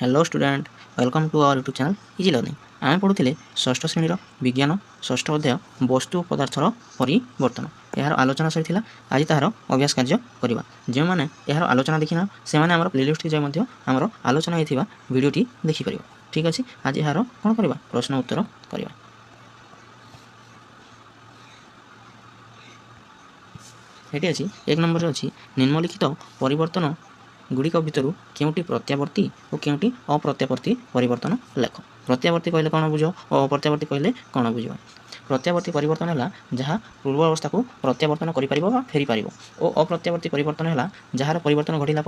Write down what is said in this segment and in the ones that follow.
Hello student welcome to our YouTube channel easy learning आम पढ़ुले षष्ठ श्रेणी विज्ञान षष्ठ अध्याय वस्तु पदार्थर परिवर्तन यार आलोचना सही आज तार अभ्यास कार्य करवा जो मैंने यार आलोचना देखना से आम प्लेलिस्ट जाए आमर आलोचना होता भिडटी देखिपर ठीक अच्छे आज यार कौन करवा प्रश्न उत्तर करवा ये अच्छी एक नंबर अच्छी निम्नलिखित परिवर्तन गुड़िक भितर केउटी प्रत्यावर्ती और केउटी अप्रत्यावर्ती परिवर्तन लेख प्रत्यावर्ती कहले कौन बुझ और अप्रत्यावर्ती कहले कौन बुझ प्रत्यावर्ती परिवर्तन है जहाँ पूर्व अवस्था को प्रत्यावर्तन कर फेरी पार और अप्रत्यावर्ती परिवर्तन है जार परिवर्तन घटला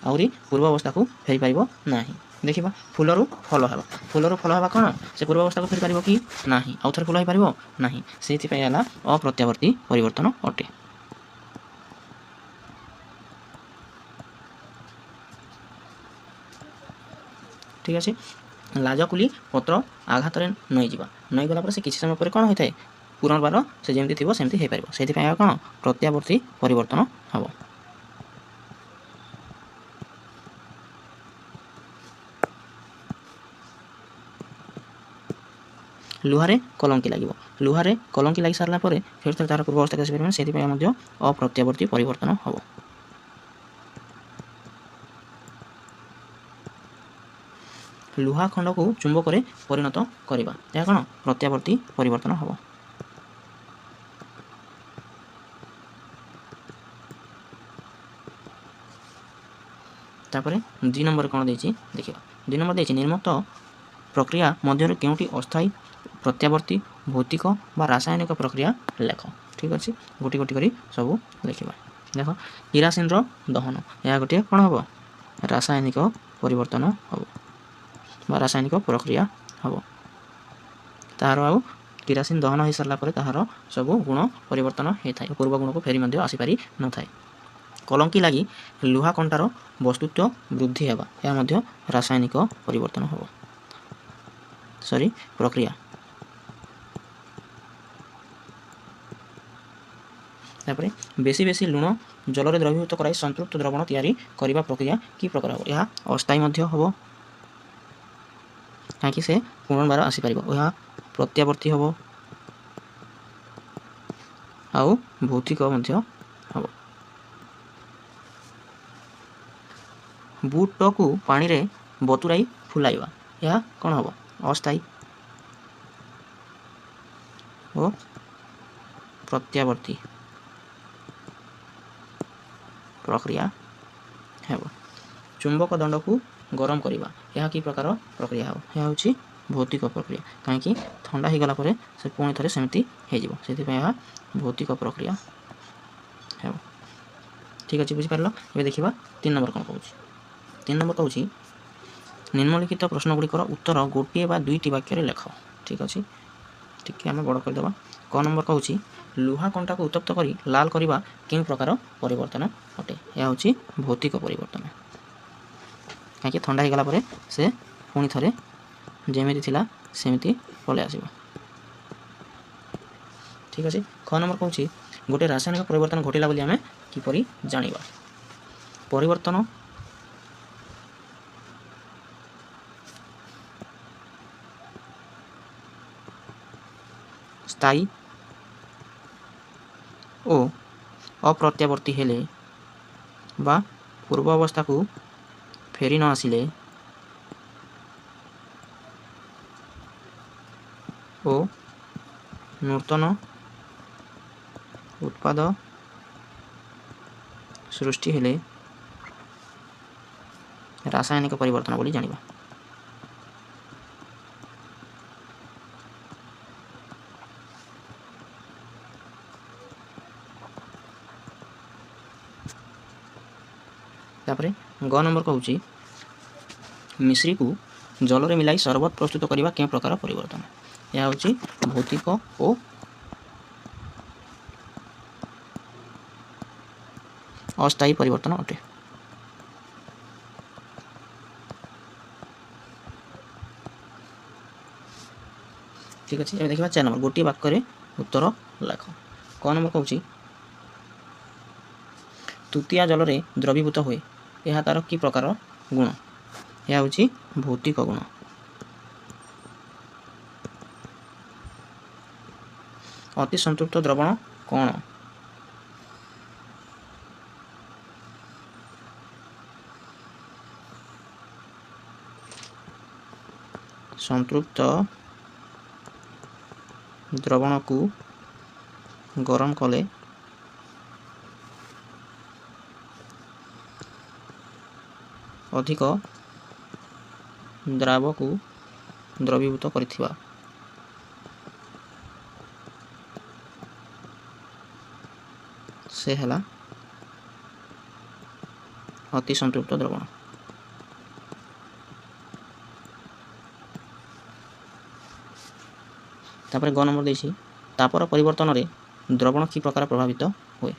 आहरी पूर्व अवस्था को फेरी पार ना देखा फूलर फल हाँ फूलर फल हाँ कौन से पूर्व अवस्था को फेरी पार कि ना आउ थे फूल हो पार ना से अप्रत्यावर्ती परिवर्तन अटे ठीक अच्छे लाजकुली पत्र आघात नई जा नई गला से किसी समय पर कौन होता है पुनर्बार से जमी थी सेमती हो पार से कौन प्रत्यावर्ती परिवर्तन हम लुहारे कलंकी लगे लुहारे कलंकी लगी सारा फिर थे तार पूर्व अवस्था से अप्रत्यावर्ती परिवर्तन हम लुहा खंड को चुंबक परिणत करवा यह कौन प्रत्यावर्ती परिवर्तन हम तापर 2 नंबर कौन देखिए देखा 2 नंबर देखिए निर्मित प्रक्रिया मध्य केउटी अस्थायी प्रत्यावर्ती भौतिक व रासायनिक प्रक्रिया लेख ठीक अच्छे गोटी गोटी कर सब लिखा देख किरासिन दहन यह गोटे कौन हम रासायनिक परिवर्तन हम रासायनिक प्रक्रिया हम तार आउ किरासिन दहन हो सारा तार सब गुण परिवर्तन होता है पूर्व गुण को फेरी आसीपारि न था कलंकी लगी लुहा कंटार वस्तुत्व वृद्धि हेबा यह रासायनिक परिवर्तन हम सॉरी प्रक्रिया तापर बेसी बेसी लुण जल द्रवीभूत कराई संतृप्त द्रवण तैयारी करने प्रक्रिया की प्रकार हम यह अस्थायी हम कहीं से पुनर्बार आसीपार यह प्रत्यावर्ती हम आउ भौतिक हम बुट को पानी रे बतुराई फुलाइवा यह कौन हम अस्थायी और प्रत्यावर्ती प्रक्रिया है चुंबक दंड को गरम करवा यह कि प्रकार प्रक्रिया हो यह हूँ भौतिक प्रक्रिया कहीं ठंडा हो गला से पुणी थे सेमती हो भौतिक प्रक्रिया है ठीक अच्छे बुझीपार ये देखा 3 नंबर कौन कह 3 नंबर कहूँ निम्नलिखित प्रश्न गुड़िकर उत्तर गोटे बा 2टी वाक्य लेख ठीक अच्छे टी आम बड़ करदे क नंबर कहूँ लुहा कंटा को उत्तप्त कर लाल करने केउं प्रकार परिवर्तन अटे यह हूँ भौतिक परिवर्तन कहीं ठंडा हो गला से पुणी थे जमी थी सेमती पलि आस ठीक अच्छे ख नंबर कहूँ गोटे रासायनिक परिवर्तन घटला बोली आम किपरि जानिबा परिवर्तन स्थायी और अप्रत्यावर्ती हेले बा पूर्व अवस्था को फेरी न आसिले और नूतन उत्पाद सृष्टि हेले रासायनिक परिवर्तन बोली जानिबा तापर ग नंबर कहूँ मिश्री को जल रे मिलाई शरबत प्रस्तुत करने के प्रकार परिवर्तन यह हूँ भौतिक और अस्थायी परिवर्तन अटे ठीक अच्छे देखा 4 नंबर गोटे वाक्य उत्तर लेख क नंबर कहूँ तुतिया जल द्रवीभूत हुए यह तार कि प्रकार गुण ଏହା ହେଉଛି ଭୌତିକ ଗୁଣ। ଅତି ସଂତୃପ୍ତ ଦ୍ରବଣ କ'ଣ? ସଂତୃପ୍ତ ଦ୍ରବଣକୁ ଗରମ କଲେ ଅଧିକ ଦ୍ରାବକୁ ଦ୍ରବୀଭୂତ କରିଥିବା ସେ ହେଲା ଅତି ସଂତୃପ୍ତ ଦ୍ରବଣ। ତାପରେ ଗ ନମ୍ବର ଦେଇଛି ତାପର ପରିବର୍ତ୍ତନରେ ଦ୍ରବଣ କି ପ୍ରକାର ପ୍ରଭାବିତ ହୁଏ?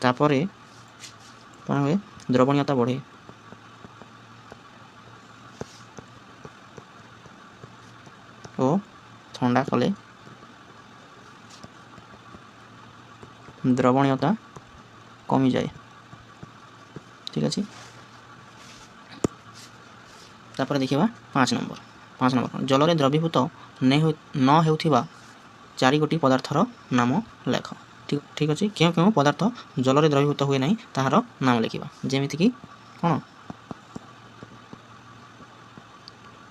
ତାପରେ କ'ଣ ହୁଏ? ଦ୍ରବଣୀୟତା ବଢ଼େ। ଓ ଥଣ୍ଡା କଲେ ଦ୍ରବଣୀୟତା କମିଯାଏ। ଠିକ୍ ଅଛି। ତାପରେ ଦେଖିବା 5 ନମ୍ବର। 5 ନମ୍ବର ଜଳରେ ଦ୍ରବୀଭୂତ ନ ହେଉଥିବା 4ଗୋଟି ପଦାର୍ଥର ନାମ ଲେଖ। ଠିକ୍ ଅଛି। କେଉଁ କେଉଁ ପଦାର୍ଥ ଜଳରେ ଦ୍ରବୀଭୂତ ହୁଏ ନାହିଁ ତାହାର ନାମ ଲେଖିବା। ଯେମିତିକି କ'ଣ?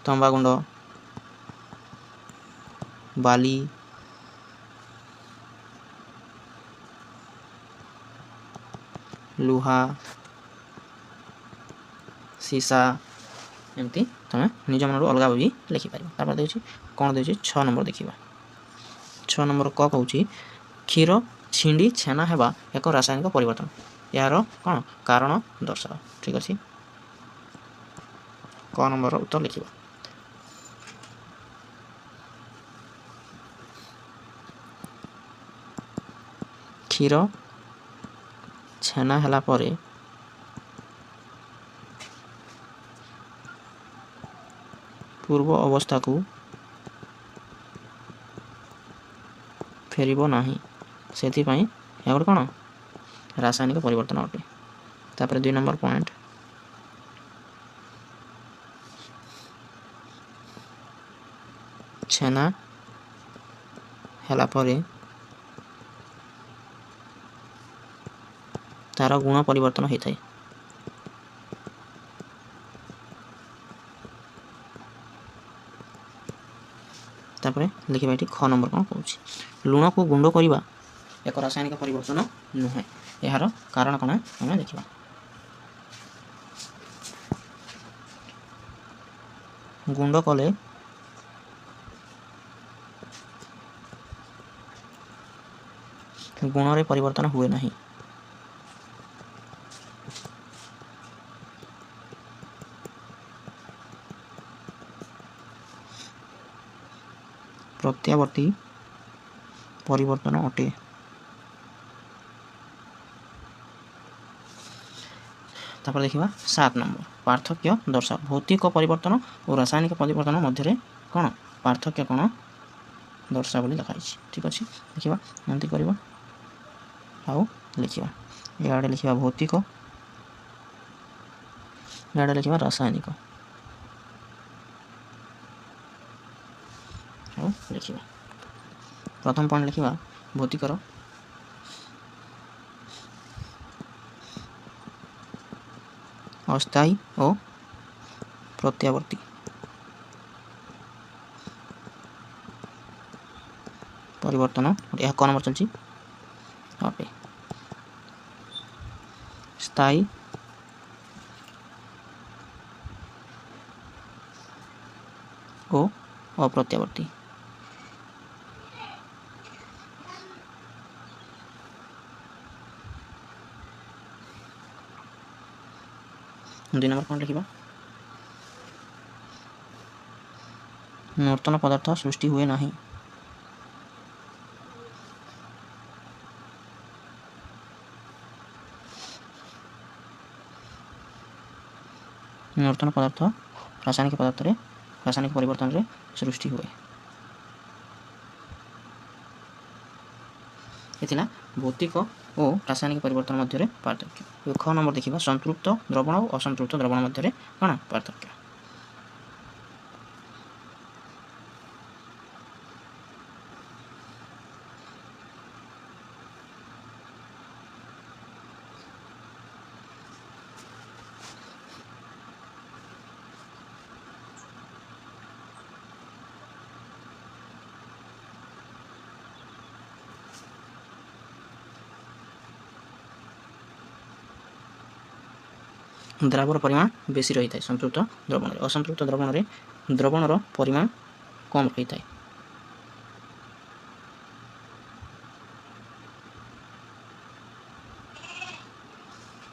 ତମ୍ବାଗୁଣ୍ଡ, ବାଲି, ଲୁହା, ସୀସା, ଏମିତି ତୁମେ ନିଜ ମନରୁ ଅଲଗା ବି ଲେଖିପାରିବ। ତାପରେ ଦେଉଛି କ'ଣ ଦେଉଛି 6 ନମ୍ବର ଦେଖିବା। 6 ନମ୍ବର କ କହୁଛି କ୍ଷୀର ଛିଣ୍ଡି ଛେନା ହେବା ଏକ ରାସାୟନିକ ପରିବର୍ତ୍ତନ। ଏହାର କ'ଣ କାରଣ ଦର୍ଶାଅ। ଠିକ୍ ଅଛି। କ ନମ୍ବର ଉତ୍ତର ଲେଖିବା। କ୍ଷୀର ଛେନା ହେଲା ପରେ ପୂର୍ବ ଅବସ୍ଥାକୁ ଫେରିବ ନାହିଁ, ସେଥିପାଇଁ ଏହା ଗୋଟେ କ'ଣ ରାସାୟନିକ ପରିବର୍ତ୍ତନ ଅଟେ। ତାପରେ 2 ନମ୍ବର ପଏଣ୍ଟ ଛେନା ହେଲା ପରେ ତାର ଗୁଣ ପରିବର୍ତ୍ତନ ହୋଇଥାଏ। ତାପରେ ଲେଖିବା ଏଠି ଖ ନମ୍ବର କ'ଣ କହୁଛି ଲୁଣକୁ ଗୁଣ୍ଡ କରିବା ଏକ ରାସାୟନିକ ପରିବର୍ତ୍ତନ ନୁହେଁ, ଏହାର କାରଣ କ'ଣ ଆମେ ଦେଖିବା। ଗୁଣ୍ଡ କଲେ ଗୁଣରେ ପରିବର୍ତ୍ତନ ହୁଏ ନାହିଁ। ପ୍ରତ୍ୟାବର୍ତ୍ତୀ ପରିବର୍ତ୍ତନ ଅଟେ। ତାପରେ ଦେଖିବା 7 ନମ୍ବର ପାର୍ଥକ୍ୟ ଦର୍ଶାଅ। ଭୌତିକ ପରିବର୍ତ୍ତନ ଓ ରାସାୟନିକ ପରିବର୍ତ୍ତନ ମଧ୍ୟରେ କ'ଣ ପାର୍ଥକ୍ୟ କ'ଣ ଦର୍ଶା ବୋଲି ଲେଖାଯାଇଛି। ଠିକ୍ ଅଛି। ଦେଖିବା ଏମିତି କରିବା ଆଉ ଲେଖିବା। ଇଆଡ଼େ ଲେଖିବା ଭୌତିକ, ଇଆଡ଼େ ଲେଖିବା ରାସାୟନିକ ଆଉ ଲେଖିବା। ପ୍ରଥମ ପଏଣ୍ଟ ଲେଖିବା ଭୌତିକର ଅସ୍ଥାୟୀ ଓ ପ୍ରତ୍ୟାବର୍ତ୍ତୀ ପରିବର୍ତ୍ତନ ଏହା କ ନମ୍ବର ଚାଲିଛି ଅଟେ। ସ୍ଥାୟୀ ଓ ଅପ୍ରତ୍ୟାବର୍ତ୍ତୀ। 2 ନମ୍ବର କ'ଣ ଲେଖିବା ନୂତନ ପଦାର୍ଥ ସୃଷ୍ଟି ହୁଏ ନାହିଁ। ନୂତନ ପଦାର୍ଥ ରାସାୟନିକ ପରିବର୍ତ୍ତନରେ ସୃଷ୍ଟି ହୁଏ। ଏ ଥିଲା ଭୌତିକ ଓ ରାସାୟନିକ ପରିବର୍ତ୍ତନ ମଧ୍ୟରେ ପାର୍ଥକ୍ୟ। ख ନମ୍ବର ଦେଖିବା ସଂତୃପ୍ତ ଦ୍ରବଣ ଓ ଅସଂତୃପ୍ତ ଦ୍ରବଣ ମଧ୍ୟରେ କ'ଣ ପାର୍ଥକ୍ୟ। ଦ୍ରାବର ପରିମାଣ ବେଶୀ ରହିଥାଏ ସଂତୃପ୍ତ ଦ୍ରବଣରେ, ଅସଂତୃପ୍ତ ଦ୍ରବଣରେ ଦ୍ରବଣର ପରିମାଣ କମ୍ ରହିଥାଏ।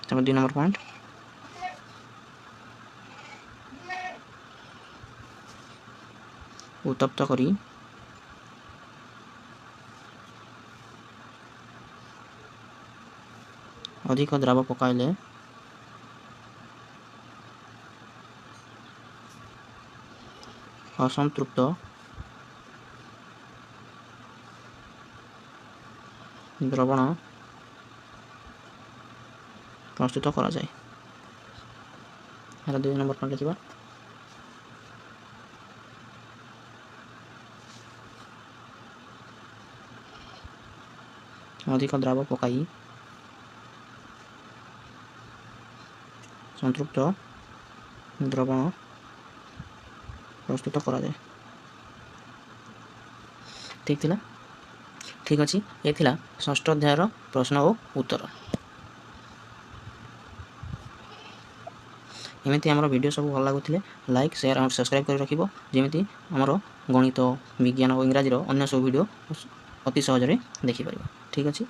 ତାପରେ 2 ନମ୍ବର ପଏଣ୍ଟ ଉତ୍ତପ୍ତ କରି ଅଧିକ ଦ୍ରାବ ପକାଇଲେ ଅସଂତୃପ୍ତ ଦ୍ରବଣ ପ୍ରସ୍ତୁତ କରାଯାଏ। ହେଲା 2 ନମ୍ବର ପଏଣ୍ଟ ଦେଖିବା। ଅଧିକ ଦ୍ରାବ ପକାଇ ସଂତୃପ୍ତ ଦ୍ରବଣ ପ୍ରସ୍ତୁତ କରାଯାଏ। ଠିକ୍ ଥିଲା? ଠିକ୍ ଅଛି, ଏ ଥିଲା ଷଷ୍ଠ ଅଧ୍ୟାୟର ପ୍ରଶ୍ନ ଓ ଉତ୍ତର। ଏମିତି ଆମର ଭିଡ଼ିଓ ସବୁ ଭଲ ଲାଗୁଥିଲେ ଲାଇକ୍, ସେୟାର ଆଉ ସବସ୍କ୍ରାଇବ୍ କରି ରଖିବ, ଯେମିତି ଆମର ଗଣିତ, ବିଜ୍ଞାନ ଓ ଇଂରାଜୀର ଅନ୍ୟ ସବୁ ଭିଡ଼ିଓ ଅତି ସହଜରେ ଦେଖିପାରିବ। ଠିକ୍ ଅଛି।